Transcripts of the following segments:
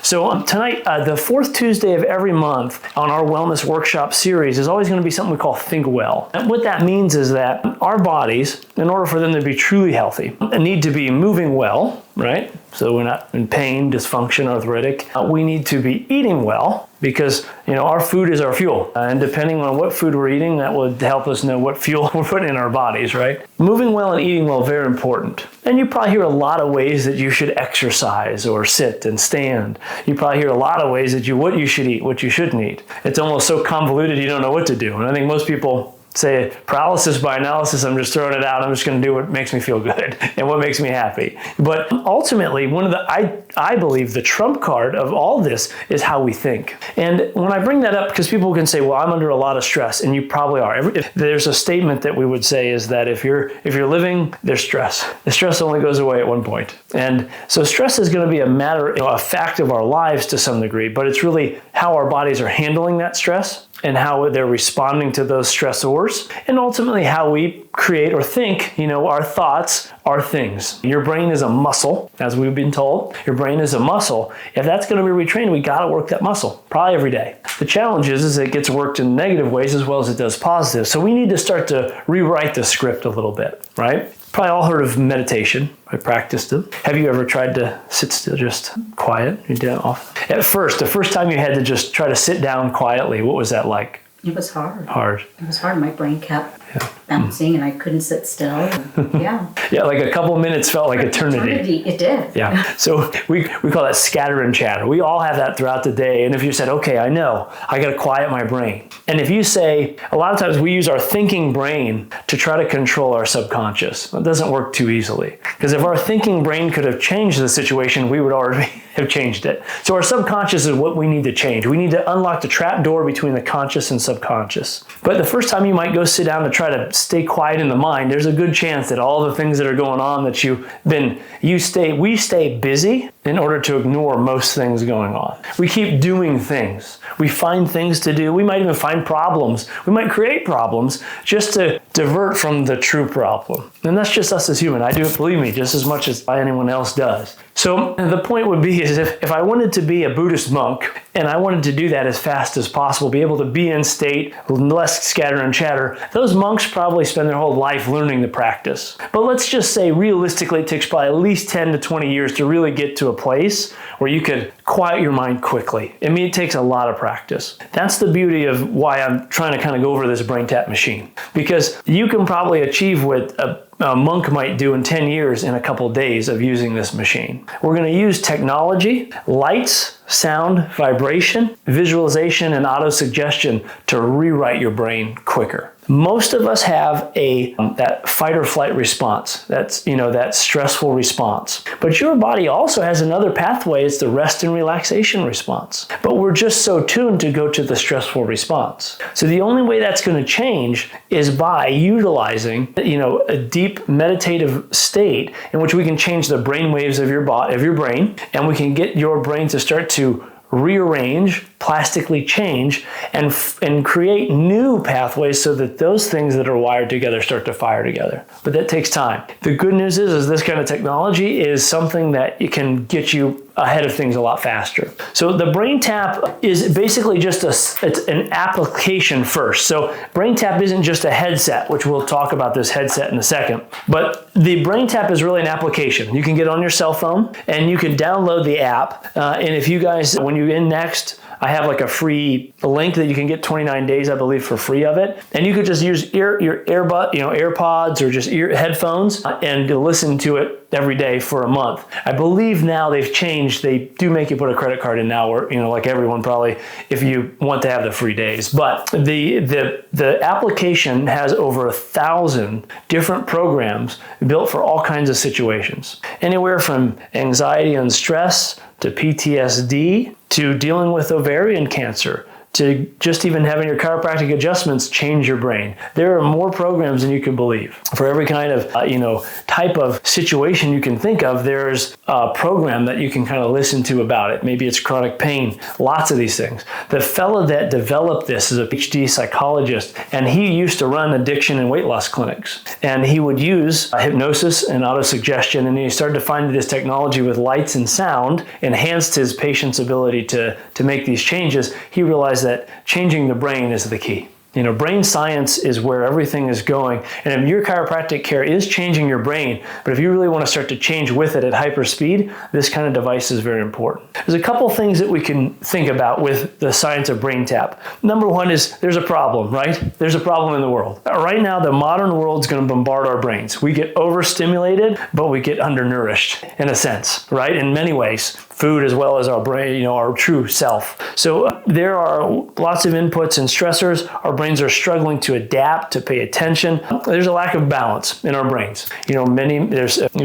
So tonight, the fourth Tuesday of every month on our wellness workshop series is always going to be something we call Think Well. And what that means is that our bodies, in order for them to be truly healthy, need to be moving well, right? So we're not in pain, dysfunction, arthritic. We need to be eating well because, our food is our fuel. And depending on what food we're eating, that would help us know what fuel we're putting in our bodies, right? Moving well and eating well, very important. And you probably hear a lot of ways that you should exercise or sit and stand. You probably hear a lot of ways that what you should eat, what you shouldn't eat. It's almost so convoluted you don't know what to do. And I think most people say paralysis by analysis, I'm just throwing it out. I'm just going to do what makes me feel good and what makes me happy. But ultimately, I believe the trump card of all this is how we think. And when I bring that up, because people can say, well, I'm under a lot of stress, and you probably are. There's a statement that we would say is that if you're living, there's stress. The stress only goes away at one point. And so stress is going to be a fact of our lives to some degree, but it's really how our bodies are handling that stress and how they're responding to those stressors, and ultimately how we create or think, our thoughts are things. Your brain is a muscle, as we've been told. Your brain is a muscle. If that's going to be retrained, we got to work that muscle, probably every day. The challenge is it gets worked in negative ways as well as it does positive. So we need to start to rewrite the script a little bit, right? Probably all heard of meditation. I practiced it. Have you ever tried to sit still, just quiet? At first, the first time you had to just try to sit down quietly, what was that like? It was hard. It was hard. My brain kept bouncing and I couldn't sit still. Yeah, like a couple minutes felt like eternity. It did. Yeah. So we call that scatter and chatter. We all have that throughout the day. And if you said, okay, I know, I got to quiet my brain. And if you say, a lot of times we use our thinking brain to try to control our subconscious. It doesn't work too easily. Because if our thinking brain could have changed the situation, we would already have changed it. So our subconscious is what we need to change. We need to unlock the trap door between the conscious and subconscious. But the first time you might go sit down to try to stay quiet in the mind, there's a good chance that all the things that are going on that we stay busy in order to ignore most things going on. We keep doing things. We find things to do. We might even find problems. We might create problems just to divert from the true problem. And that's just us as human. I do it, believe me, just as much as anyone else does. So the point would be is if I wanted to be a Buddhist monk and I wanted to do that as fast as possible, be able to be in state, less scatter and chatter, those monks probably spend their whole life learning the practice. But let's just say realistically it takes probably at least 10 to 20 years to really get to a place where you could quiet your mind quickly. I mean, it takes a lot of practice. That's the beauty of why I'm trying to kind of go over this BrainTap machine. Because you can probably achieve what a monk might do in 10 years in a couple of days of using this machine. We're going to use technology, lights, sound, vibration, visualization, and auto-suggestion to rewrite your brain quicker. Most of us have that fight or flight response. That's, that stressful response. But your body also has another pathway. It's the rest and relaxation response. But we're just so tuned to go to the stressful response. So the only way that's going to change is by utilizing, a deep meditative state in which we can change the brain waves of your brain, and we can get your brain to start to rearrange, plastically change, and create new pathways so that those things that are wired together start to fire together. But that takes time. The good news is this kind of technology is something that it can get you ahead of things a lot faster. So the BrainTap is basically just it's an application first. So BrainTap isn't just a headset, which we'll talk about this headset in a second, but the BrainTap is really an application. You can get on your cell phone and you can download the app. And if you guys, when you in next, I have like a free link that you can get 29 days, I believe, for free of it. And you could just use your AirPods or just headphones and listen to it every day for a month. I believe now they've changed. They do make you put a credit card in now, or like everyone probably, if you want to have the free days. But the application has over 1,000 different programs built for all kinds of situations. Anywhere from anxiety and stress to PTSD, to dealing with ovarian cancer, to just even having your chiropractic adjustments change your brain. There are more programs than you can believe. For every kind of, type of situation you can think of, there's a program that you can kind of listen to about it. Maybe it's chronic pain, lots of these things. The fellow that developed this is a PhD psychologist, and he used to run addiction and weight loss clinics. And he would use hypnosis and autosuggestion, and he started to find this technology with lights and sound enhanced his patient's ability to make these changes. He realized that changing the brain is the key. Brain science is where everything is going. And if your chiropractic care is changing your brain, but if you really want to start to change with it at hyper speed, this kind of device is very important. There's a couple things that we can think about with the science of BrainTap. Number one is there's a problem, right? There's a problem in the world. Right now, the modern world's going to bombard our brains. We get overstimulated, but we get undernourished in a sense, right? In many ways. Food as well as our brain, our true self. So there are lots of inputs and stressors. Our brains are struggling to adapt, to pay attention. There's a lack of balance in our brains. You've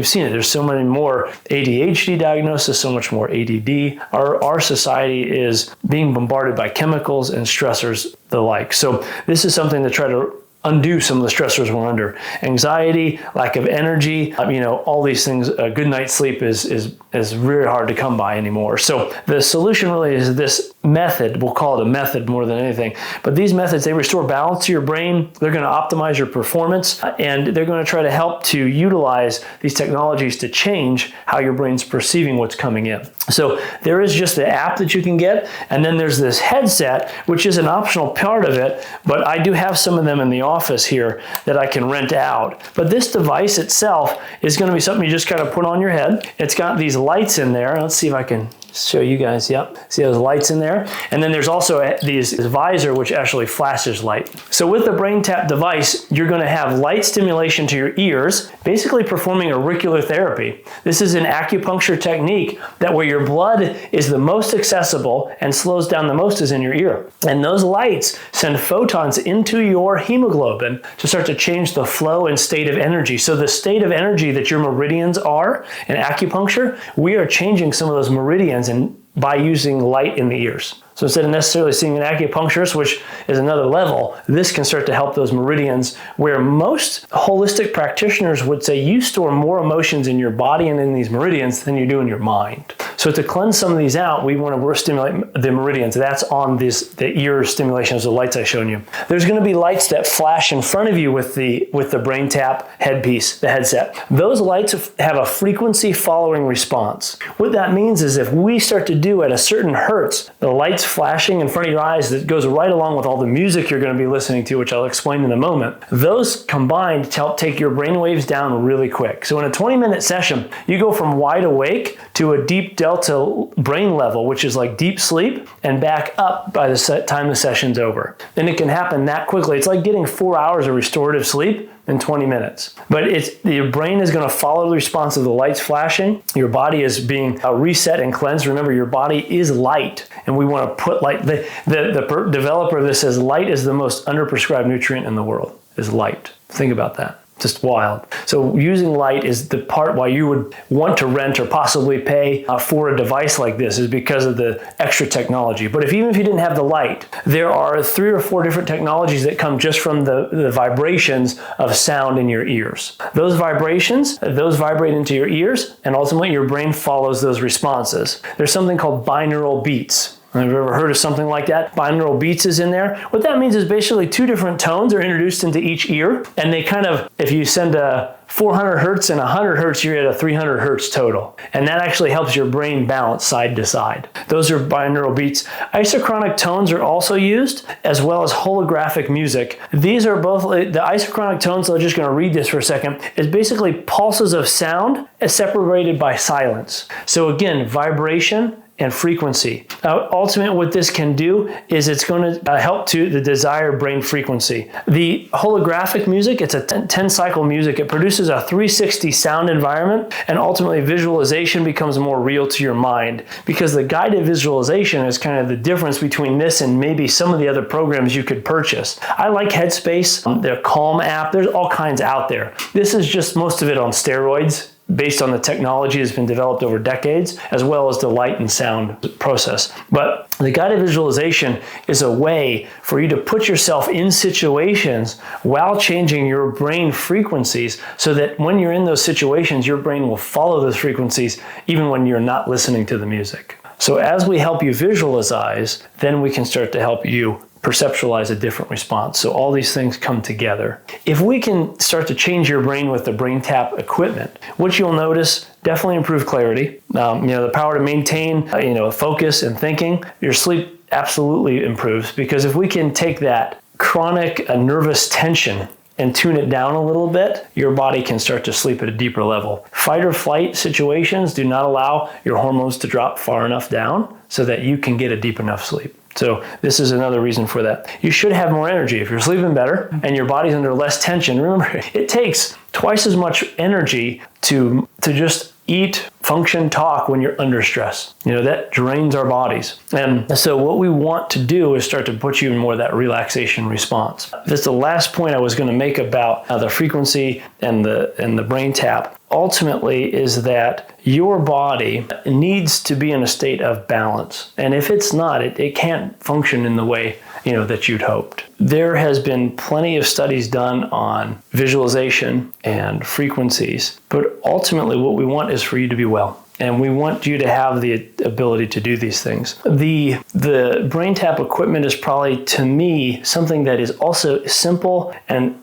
seen it. There's so many more ADHD diagnoses, so much more ADD. Our society is being bombarded by chemicals and stressors the like. So this is something to try to undo some of the stressors we're under. Anxiety, lack of energy, all these things. A good night's sleep is really hard to come by anymore. So the solution really is this method. We'll call it a method more than anything. But these methods, they restore balance to your brain. They're going to optimize your performance, and they're going to try to help to utilize these technologies to change how your brain's perceiving what's coming in. So there is just the app that you can get, and then there's this headset, which is an optional part of it, but I do have some of them in the office here that I can rent out. But this device itself is going to be something you just kind of put on your head. It's got these lights in there. Let's see if I can show you guys. Yep. See those lights in there? And then there's also this visor which actually flashes light. So with the BrainTap device, you're going to have light stimulation to your ears, basically performing auricular therapy. This is an acupuncture technique that where your blood is the most accessible and slows down the most is in your ear. And those lights send photons into your hemoglobin to start to change the flow and state of energy. So the state of energy that your meridians are in acupuncture, we are changing some of those meridians and by using light in the ears. So instead of necessarily seeing an acupuncturist, which is another level, this can start to help those meridians where most holistic practitioners would say you store more emotions in your body and in these meridians than you do in your mind. So to cleanse some of these out, we want to stimulate the meridians. That's on the ear stimulation, the lights I showed you. There's going to be lights that flash in front of you with the BrainTap headpiece, the headset. Those lights have a frequency following response. What that means is if we start to do at a certain hertz, the lights flashing in front of your eyes that goes right along with all the music you're going to be listening to, which I'll explain in a moment, those combined to help take your brain waves down really quick. So in a 20-minute session, you go from wide awake to a deep delta brain level, which is like deep sleep, and back up by the time the session's over. And it can happen that quickly. It's like getting 4 hours of restorative sleep in 20 minutes. But your brain is going to follow the response of the lights flashing. Your body is being reset and cleansed. Remember, your body is light, and we want to put light. The developer of this says light is the most underprescribed nutrient in the world, is light. Think about that. Just wild. So using light is the part why you would want to rent or possibly pay for a device like this, is because of the extra technology. But even if you didn't have the light, there are 3 or 4 different technologies that come just from the vibrations of sound in your ears. Those vibrations, those vibrate into your ears, and ultimately your brain follows those responses. There's something called binaural beats. Have you ever heard of something like that? Binaural beats is in there. What that means is basically 2 different tones are introduced into each ear, and they kind of, if you send a 400 hertz and 100 hertz, you're at a 300 hertz total. And that actually helps your brain balance side to side. Those are binaural beats. Isochronic tones are also used, as well as holographic music. These are both, the isochronic tones, so I'm just going to read this for a second, is basically pulses of sound separated by silence. So again, vibration and frequency. Ultimately, what this can do is it's going to help to the desired brain frequency. The holographic music, it's a 10-cycle music. It produces a 360 sound environment, and ultimately visualization becomes more real to your mind, because the guided visualization is kind of the difference between this and maybe some of the other programs you could purchase. I like Headspace, their Calm app. There's all kinds out there. This is just most of it on steroids. based on the technology that's been developed over decades, as well as the light and sound process. But the guided visualization is a way for you to put yourself in situations while changing your brain frequencies, so that when you're in those situations, your brain will follow those frequencies even when you're not listening to the music. So as we help you visualize, then we can start to help you perceptualize a different response. So all these things come together. If we can start to change your brain with the BrainTap equipment, what you'll notice, definitely improve clarity. The power to maintain, focus and thinking. Your sleep absolutely improves, because if we can take that chronic nervous tension and tune it down a little bit, your body can start to sleep at a deeper level. Fight or flight situations do not allow your hormones to drop far enough down so that you can get a deep enough sleep. So this is another reason for that. You should have more energy. If you're sleeping better and your body's under less tension, remember, it takes twice as much energy to just eat, function, talk when you're under stress. That drains our bodies. And so what we want to do is start to put you in more of that relaxation response. That's the last point I was going to make about the frequency and the BrainTap. Ultimately is that your body needs to be in a state of balance. And if it's not, it can't function in the way that you'd hoped. There has been plenty of studies done on visualization and frequencies, but ultimately what we want is for you to be well. And we want you to have the ability to do these things. The BrainTap equipment is probably, to me, something that is also simple and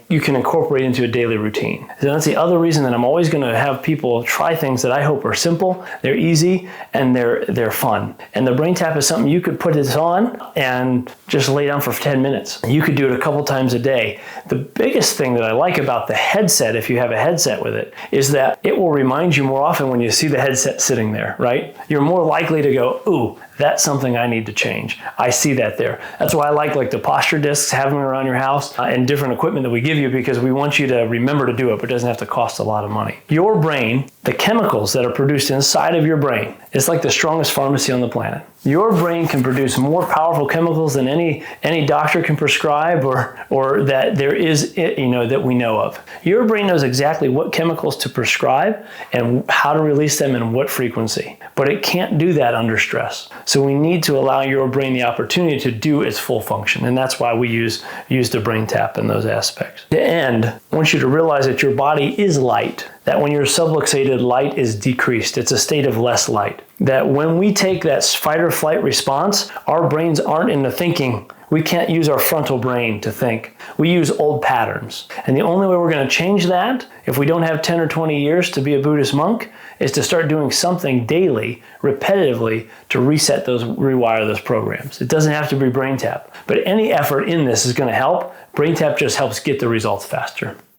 you can incorporate into a daily routine. So that's the other reason that I'm always going to have people try things that I hope are simple, they're easy, and they're fun. And the BrainTap is something you could put this on and just lay down for 10 minutes. You could do it a couple times a day. The biggest thing that I like about the headset, if you have a headset with it, is that it will remind you more often when you see the headset sitting there, right? You're more likely to go, ooh, that's something I need to change. I see that there. That's why I like the posture discs, having them around your house, and different equipment that we give you, because we want you to remember to do it, but it doesn't have to cost a lot of money. Your brain, the chemicals that are produced inside of your brain, it's like the strongest pharmacy on the planet. Your brain can produce more powerful chemicals than any doctor can prescribe or that there is, that we know of. Your brain knows exactly what chemicals to prescribe and how to release them and what frequency, but it can't do that under stress. So we need to allow your brain the opportunity to do its full function, and that's why we use the BrainTap in those aspects. To end, I want you to realize that your body is light, that when you're subluxated, light is decreased. It's a state of less light. That when we take that fight or flight response, our brains aren't into thinking. We can't use our frontal brain to think. We use old patterns. And the only way we're going to change that, if we don't have 10 or 20 years to be a Buddhist monk, is to start doing something daily, repetitively, to rewire those programs. It doesn't have to be BrainTap. But any effort in this is going to help. BrainTap just helps get the results faster.